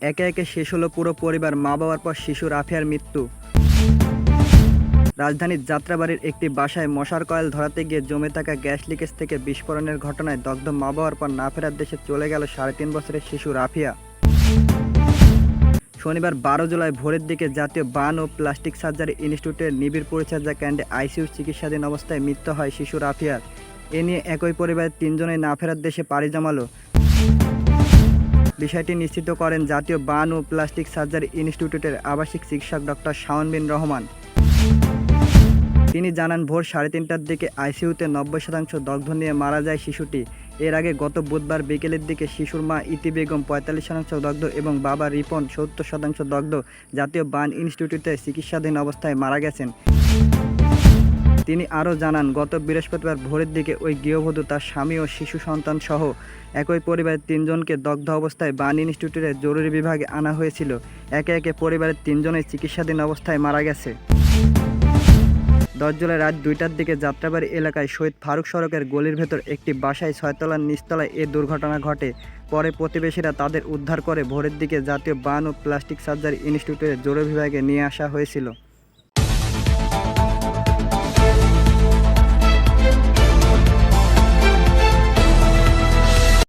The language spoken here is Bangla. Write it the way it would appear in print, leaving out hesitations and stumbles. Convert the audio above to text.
একে একে শেষ হলো পুরো পরিবার, মা বাবার পর শিশু রাফিয়ার মৃত্যু। রাজধানীর যাত্রাবাড়ির একটি বাসায় মশার কয়েল ধরাতে গিয়ে জমে থাকা গ্যাস লিকেজ থেকে বিস্ফোরণের ঘটনায় দগ্ধ মা বাবার পর না ফেরার দেশে চলে গেল 3.5 বছরের শিশু রাফিয়া। শনিবার 12 জুলাই ভোরের দিকে জাতীয় বার্ন ও প্লাস্টিক সার্জারি ইনস্টিটিউটের নিবিড় পরিচর্যা কেন্দ্রে আইসিইউ চিকিৎসাধীন অবস্থায় মৃত্যু হয় শিশু রাফিয়ার। এ নিয়ে একই পরিবারের 3 জনেই না ফেরার দেশে পাড়ি জমালো। বিষয়টি নিশ্চিত করেন জাতীয় বার্ন ও প্লাস্টিক সার্জারি ইনস্টিটিউটের আবাসিক চিকিৎসক ডক্টর শাওন বিন রহমান। তিনি জানান, ভোর 3:30টার দিকে আইসিইউতে 90% দগ্ধ নিয়ে মারা যায় শিশুটি। এর আগে গত বুধবার বিকেলের দিকে শিশুর মা ইতি বেগম 45% দগ্ধ এবং বাবা রিপন 70% দগ্ধ জাতীয় বার্ন ইনস্টিটিউটে চিকিৎসাধীন অবস্থায় মারা গেছেন। তিনি আরও জানান, গত বৃহস্পতিবার ভোরের দিকে ওই গৃহবধূ, তার স্বামী ও শিশু সন্তান সহ একই পরিবারের 3 জনকে দগ্ধ অবস্থায় বার্ন ইনস্টিটিউটের জরুরি বিভাগে আনা হয়েছিল। একে একে পরিবারের 3 জনই চিকিৎসাধীন অবস্থায় মারা গেছে। 10 জুলাই রাত 2টার দিকে যাত্রাবাড়ি এলাকায় শহীদ ফারুক সড়কের গলির ভেতর একটি বাসায় 6 তলার নিচতলায় এ দুর্ঘটনা ঘটে। পরে প্রতিবেশীরা তাদের উদ্ধার করে ভোরের দিকে জাতীয় বার্ন ও প্লাস্টিক সার্জারি ইনস্টিটিউটের জরুরি বিভাগে নিয়ে আসা হয়েছিল।